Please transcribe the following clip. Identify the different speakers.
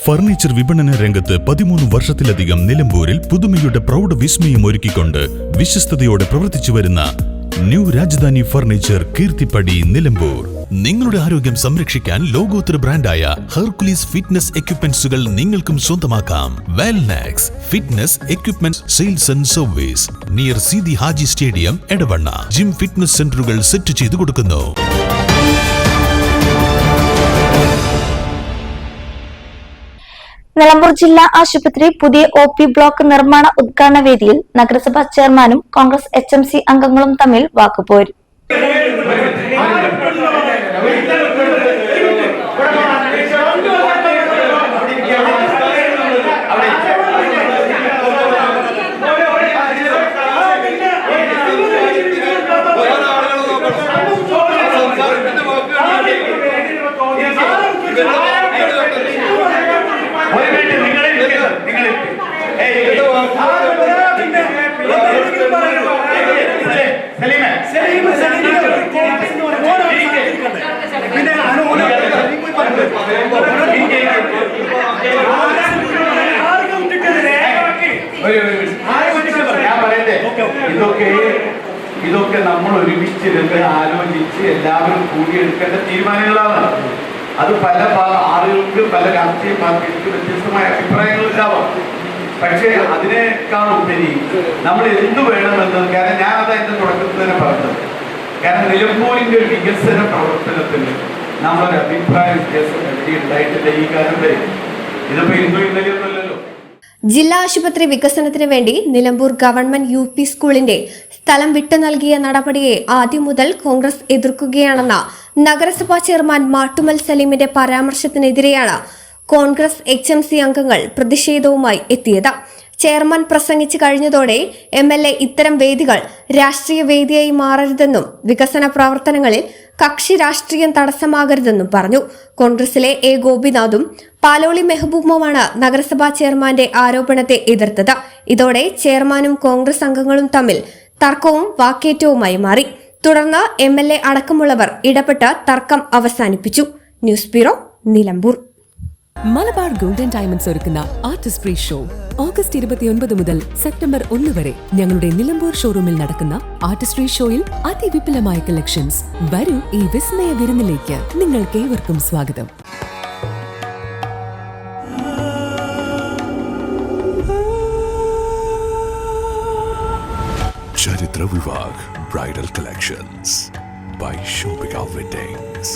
Speaker 1: Furniture വിപണന രംഗത്ത് 13 വർഷത്തിലധികം നിലമ്പൂരിൽ പുതുമയുടെ പ്രൗഢ വിസ്മയം ഒരുക്കിക്കൊണ്ട് വിശ്വസ്തയോടെ പ്രവർത്തിച്ചു വരുന്ന ന്യൂ രാജധാനി ഫർണിച്ചർ കീർത്തിപ്പടി നിലമ്പൂർ. നിങ്ങളുടെ ആരോഗ്യം സംരക്ഷിക്കാൻ ലോകോത്തര ബ്രാൻഡായ ഹെർക്കുലീസ് ഫിറ്റ്നസ് എക്യുപ്മെന്റ്സുകൾ നിങ്ങൾക്കും സ്വന്തമാക്കാം. Wellnex fitness equipment sales and service near Seethi Haji stadium, Edavanna. Gym fitness സെന്ററുകൾ സെറ്റ് ചെയ്തു കൊടുക്കുന്നു.
Speaker 2: നിലമ്പൂർ ജില്ലാ ആശുപത്രി പുതിയ OP ബ്ലോക്ക് നിർമ്മാണ ഉദ്ഘാടന വേദിയിൽ നഗരസഭാ ചെയർമാനും കോൺഗ്രസ് HMC അംഗങ്ങളും തമ്മിൽ വാക്കുപോര്.
Speaker 3: ഇതൊക്കെ നമ്മൾ ഒരുമിച്ചിരുന്ന് ആലോചിച്ച് എല്ലാവരും കൂടിയെടുക്കേണ്ട തീരുമാനങ്ങളാണ്. അത് പല ആളുകൾക്ക്, പല രാഷ്ട്രീയ പാർട്ടികൾക്ക് വ്യത്യസ്തമായ അഭിപ്രായങ്ങൾ ഉണ്ടാവാം. പക്ഷേ അതിനേക്കാൾ ഉപരി നമ്മൾ എന്തു വേണമെന്ന്, കാരണം ഞാനത് അതിന്റെ തുടക്കത്തിൽ തന്നെ പറഞ്ഞത്, കാരണം നിലമ്പൂരിന്റെ ഒരു വികസന പ്രവർത്തനത്തിന് നമ്മളൊരു അഭിപ്രായ വ്യത്യാസം എവിടെ ഉണ്ടായിട്ടില്ല ഈ കാലം വരെ. ഇതിപ്പോ ഇന്നും ഇന്നലെയൊന്നുമല്ലല്ലോ.
Speaker 4: ജില്ലാ ആശുപത്രി വികസനത്തിന് വേണ്ടി നിലമ്പൂർ ഗവൺമെന്റ് UP സ്കൂളിന്റെ സ്ഥലം വിട്ടു നൽകിയ നടപടിയെ ആദ്യം മുതൽ കോൺഗ്രസ് എതിർക്കുകയാണെന്ന നഗരസഭാ ചെയർമാൻ മാട്ടുമൽ സലീമിന്റെ പരാമർശത്തിനെതിരെയാണ് കോൺഗ്രസ് HMC അംഗങ്ങൾ പ്രതിഷേധവുമായി എത്തിയത്. ചെയർമാൻ പ്രസംഗിച്ചു കഴിഞ്ഞതോടെ MLA ഇത്തരം വേദികൾ രാഷ്ട്രീയ വേദിയായി മാറരുതെന്നും വികസന പ്രവർത്തനങ്ങളിൽ കക്ഷി രാഷ്ട്രീയം തടസ്സമാകരുതെന്നും പറഞ്ഞു. കോൺഗ്രസിലെ A ഗോപിനാഥും പാലോളി മെഹബൂബുമാണ് നഗരസഭാ ചെയർമാന്റെ ആരോപണത്തെ എതിർത്തത്. ഇതോടെ ചെയർമാനും കോൺഗ്രസ് അംഗങ്ങളും തമ്മിൽ തർക്കവും വാക്കേറ്റവുമായി മാറി. തുടർന്ന് MLA അടക്കമുള്ളവർ ഇടപെട്ട് തർക്കം അവസാനിപ്പിച്ചു. News bureau, Nilambur.
Speaker 5: Malabar golden diamonds ഒരുക്കുന്ന ആർട്ടിസ്റ്റ് ഫ്രീ ഷോ ഓഗസ്റ്റ് 29 മുതൽ സെപ്റ്റംബർ 1 വരെ ഞങ്ങളുടെ നിലമ്പൂർ ഷോറൂമിൽ നടക്കുന്ന ആർട്ടിസ്റ്റ് ഫ്രീ ഷോയിൽ അതിവിപുലമായ കളക്ഷൻസ്. വരൂ, ഈ വിസ്മയ വിരുന്നിലേക്ക് നിങ്ങൾക്ക് ഏവർക്കും സ്വാഗതം.
Speaker 6: ചരിത്ര Vivah bridal collections by Shobhika Weddings.